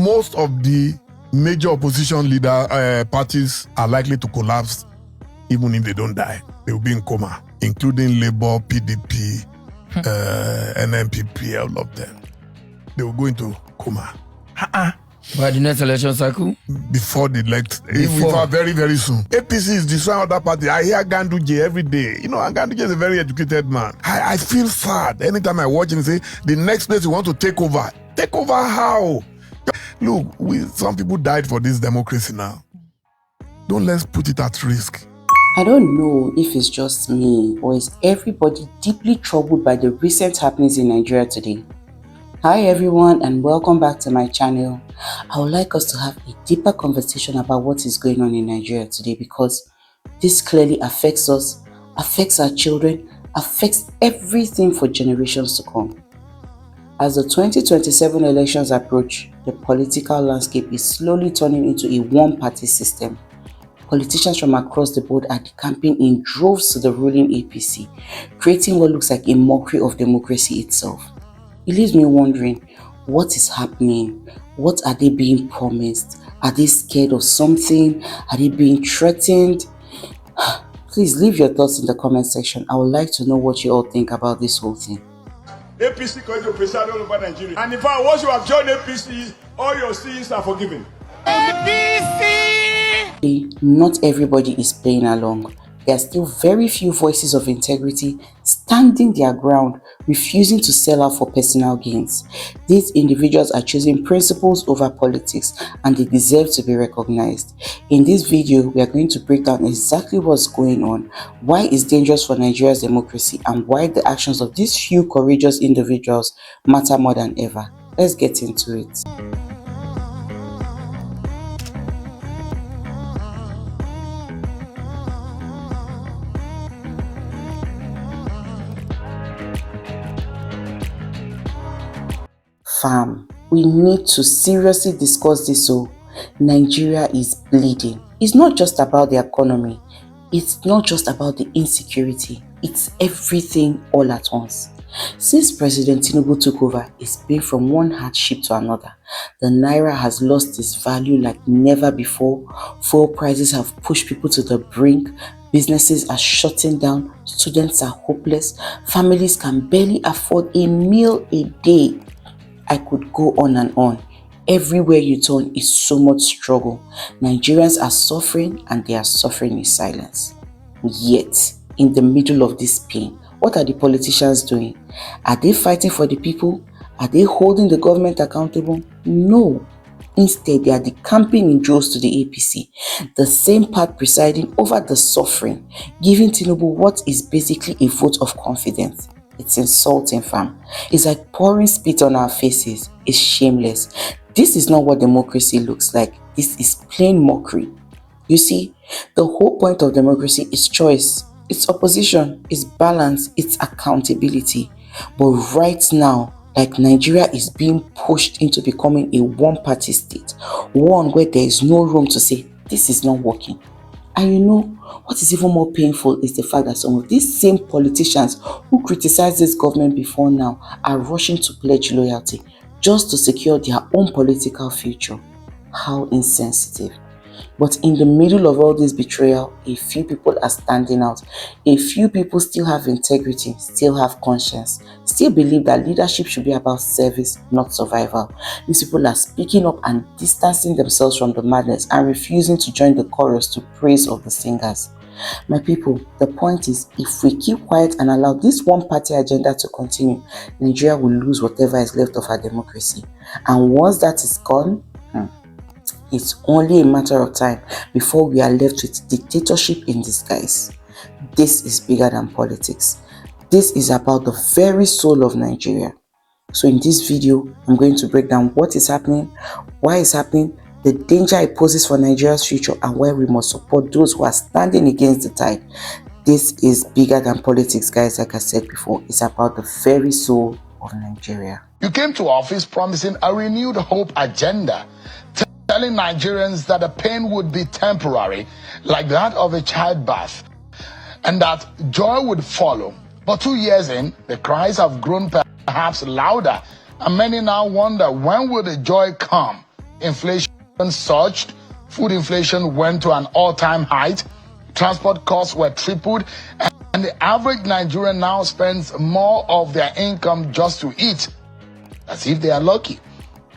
most of the major opposition leader parties are likely to collapse even if they don't die. They will be in coma, including Labour, PDP, NNPP, all of them. They will go into coma. By the next election cycle? Before the next, if very, very soon. APC is destroying other party. I hear Ganduje every day. You know, Ganduje is a very educated man. I feel sad anytime I watch him say, the next place you want to take over. Take over how? Look, some people died for this democracy now. Don't let's put it at risk. I don't know if it's just me or is everybody deeply troubled by the recent happenings in Nigeria today. Hi everyone and welcome back to my channel. I would like us to have a deeper conversation about what is going on in Nigeria today because this clearly affects us, affects our children, affects everything for generations to come. As the 2027 elections approach, the political landscape is slowly turning into a one-party system. Politicians from across the board are decamping in droves to the ruling APC, creating what looks like a mockery of democracy itself. It leaves me wondering, what is happening? What are they being promised? Are they scared of something? Are they being threatened? Please leave your thoughts in the comment section. I would like to know what you all think about this whole thing. APC going to preside all over Nigeria. And in fact, once you have joined APC, all your sins are forgiven. APC! Not everybody is playing along. There are still very few voices of integrity standing their ground, refusing to sell out for personal gains. These individuals are choosing principles over politics and they deserve to be recognized. In this video, we are going to break down exactly what's going on, why it's dangerous for Nigeria's democracy, and why the actions of these few courageous individuals matter more than ever. Let's get into it. Fam, we need to seriously discuss this. So Nigeria is bleeding. It's not just about the economy. It's not just about the insecurity. It's everything all at once. Since President Tinubu took over, it's been from one hardship to another. The naira has lost its value like never before. Fuel prices have pushed people to the brink. Businesses are shutting down. Students are hopeless. Families can barely afford a meal a day. I could go on and on. Everywhere you turn is so much struggle. Nigerians are suffering and they are suffering in silence. Yet, in the middle of this pain, what are the politicians doing? Are they fighting for the people? Are they holding the government accountable? No. Instead, they are decamping in droves to the APC, the same part presiding over the suffering, giving Tinubu what is basically a vote of confidence. It's insulting, fam. It's like pouring spit on our faces. It's shameless. This is not what democracy looks like. This is plain mockery. You see, the whole point of democracy is choice. It's opposition, it's balance, it's accountability. But right now, like Nigeria is being pushed into becoming a one-party state, one where there is no room to say, this is not working. And you know, what is even more painful is the fact that some of these same politicians who criticized this government before now are rushing to pledge loyalty just to secure their own political future. How insensitive. But in the middle of all this betrayal, a few people are standing out. A few people still have integrity, still have conscience, still believe that leadership should be about service, not survival. These people are speaking up and distancing themselves from the madness and refusing to join the chorus to praise of the singers. My people, the point is, if we keep quiet and allow this one-party agenda to continue, Nigeria will lose whatever is left of our democracy. And once that is gone, it's only a matter of time before we are left with dictatorship in disguise. This is bigger than politics. This is about the very soul of Nigeria. So in this video, I'm going to break down what is happening, why it's happening, the danger it poses for Nigeria's future, and why we must support those who are standing against the tide. This is bigger than politics, guys. Like I said before, it's about the very soul of Nigeria. You came to office promising a renewed hope agenda, telling Nigerians that the pain would be temporary, like that of a childbirth, and that joy would follow. But 2 years in, the cries have grown perhaps louder, and many now wonder, when will the joy come? inflation surged, food inflation went to an all-time height, transport costs were tripled, and the average Nigerian now spends more of their income just to eat, as if they are lucky.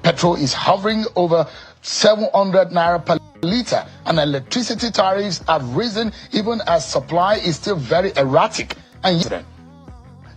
Petrol is hovering over 700 naira per liter, and electricity tariffs have risen even as supply is still very erratic. And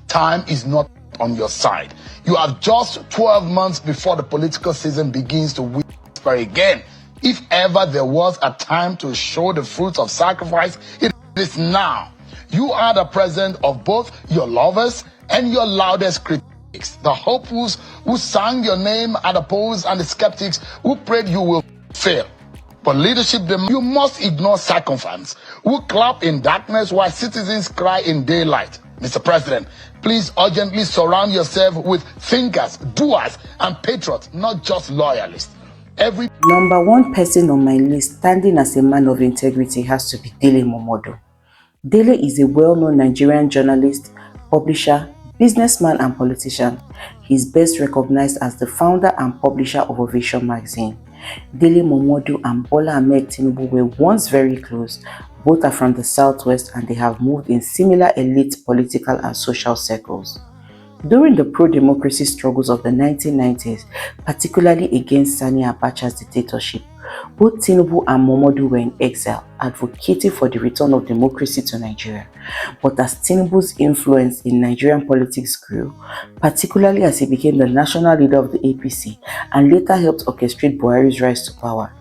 time is not on your side. You have just 12 months before the political season begins to whisper again. If ever there was a time to show the fruits of sacrifice, it is now. You are the president of both your lovers and your loudest critics, the hopefuls who sang your name at the polls and the skeptics who prayed you will fail. But leadership, you must ignore sycophants who clap in darkness while citizens cry in daylight. Mr. President, please urgently surround yourself with thinkers, doers, and patriots, not just loyalists. Number one person on my list standing as a man of integrity has to be Dele Momodu. Dele is a well-known Nigerian journalist, publisher, businessman, and politician. He is best recognized as the founder and publisher of Ovation magazine. Dele Momodu and Bola Ahmed Tinubu were once very close. Both are from the southwest and they have moved in similar elite political and social circles. During the pro-democracy struggles of the 1990s, particularly against Sani Abacha's dictatorship, both Tinubu and Momodu were in exile, advocating for the return of democracy to Nigeria. But as Tinubu's influence in Nigerian politics grew, particularly as he became the national leader of the APC and later helped orchestrate Buhari's rise to power,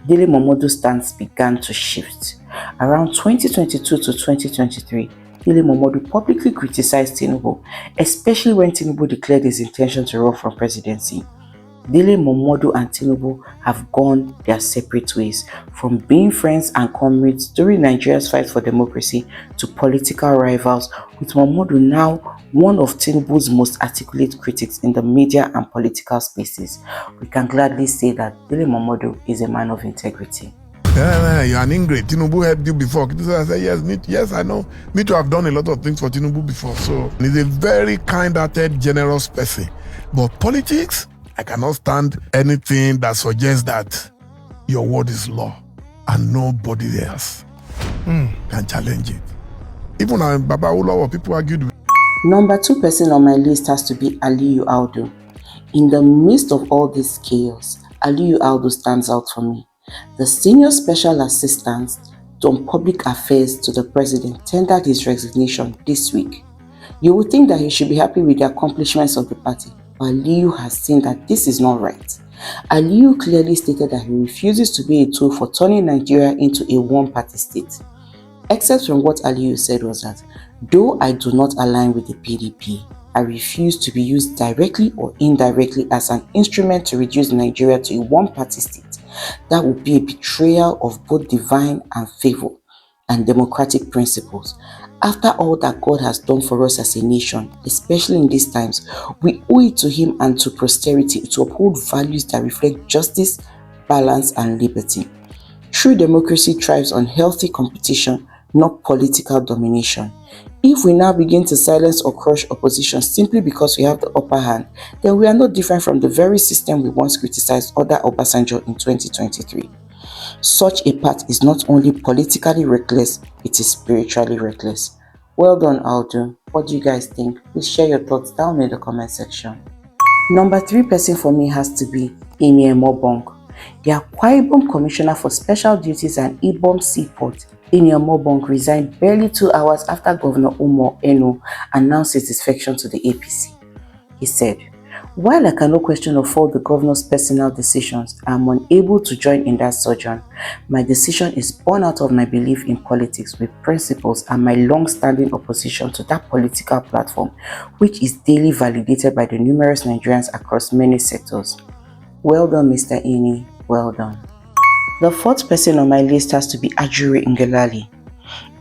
Dele Momodu's stance began to shift. Around 2022 to 2023, Dele Momodu publicly criticized Tinubu, especially when Tinubu declared his intention to run for presidency. Dele Momodu and Tinubu have gone their separate ways, from being friends and comrades during Nigeria's fight for democracy to political rivals, with Momodu now one of Tinubu's most articulate critics in the media and political spaces. We can gladly say that Dele Momodu is a man of integrity. You're an ingrate. Tinubu helped you before. I said, yes, I know. Me too, have done a lot of things for Tinubu before. So he's a very kind-hearted, generous person. But politics, I cannot stand anything that suggests that your word is law and nobody else can challenge it. Even Baba Ulawa, people argued with. Number two person on my list has to be Aliyu Audu. In the midst of all this chaos, Aliyu Audu stands out for me. The senior special assistant on public affairs to the president tendered his resignation this week. You would think that he should be happy with the accomplishments of the party, but Aliyu has seen that this is not right. Aliyu clearly stated that he refuses to be a tool for turning Nigeria into a one-party state. Except from what Aliyu said was that, though I do not align with the PDP, I refuse to be used directly or indirectly as an instrument to reduce Nigeria to a one-party state. That would be a betrayal of both divine and favor and democratic principles. After all that God has done for us as a nation, especially in these times, we owe it to Him and to posterity to uphold values that reflect justice, balance, and liberty. True democracy thrives on healthy competition, not political domination. If we now begin to silence or crush opposition simply because we have the upper hand, then we are no different from the very system we once criticized under Obasanjo in 2023. Such a path is not only politically reckless, it is spiritually reckless. Well done, Audu. What do you guys think? Please share your thoughts down in the comment section. Number three person for me has to be Amy Mobong. The Akwa Ibom Commissioner for Special Duties and Ibom Seaport, Inian Mobong, resigned barely 2 hours after Governor Umo Eno announced his defection to the APC. He said, "While I cannot question or fault the governor's personal decisions, I am unable to join in that sojourn. My decision is born out of my belief in politics with principles and my long-standing opposition to that political platform, which is daily validated by the numerous Nigerians across many sectors." Well done, Mr. Ini. Well done. The fourth person on my list has to be Ajuri Ngelale.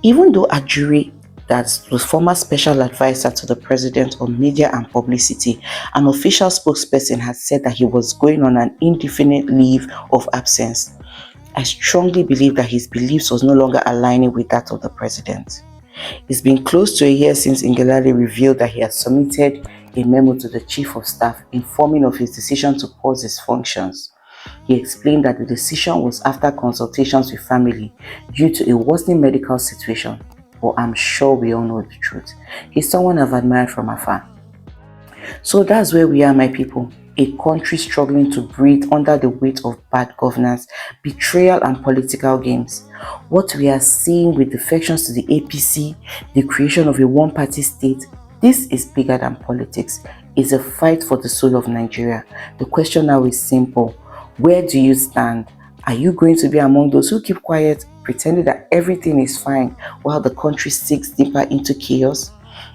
Even though Ajuri, that was former special advisor to the president on media and publicity, an official spokesperson, had said that he was going on an indefinite leave of absence, I strongly believe that his beliefs was no longer aligning with that of the president. It's been close to a year since Ngelale revealed that he had submitted a memo to the chief of staff informing of his decision to pause his functions. He explained that the decision was after consultations with family due to a worsening medical situation. But I'm sure we all know the truth. He's someone I've admired from afar. So that's where we are, my people. A country struggling to breathe under the weight of bad governance, betrayal, and political games. What we are seeing with defections to the APC, the creation of a one-party state, this is bigger than politics. It's a fight for the soul of Nigeria. The question now is simple. Where do you stand? Are you going to be among those who keep quiet, pretending that everything is fine while the country sinks deeper into chaos?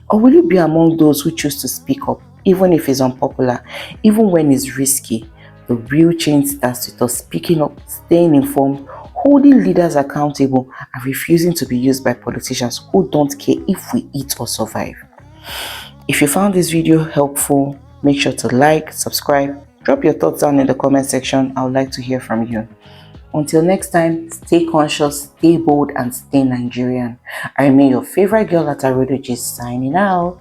Or will you be among those who choose to speak up, even if it's unpopular, even when it's risky? The real change starts with us speaking up, staying informed, holding leaders accountable, and refusing to be used by politicians who don't care if we eat or survive. If you found this video helpful, make sure to like, subscribe, drop your thoughts down in the comment section. I would like to hear from you. Until next time, stay conscious, stay bold, and stay Nigerian. I remain your favorite girl at Arodo, signing out.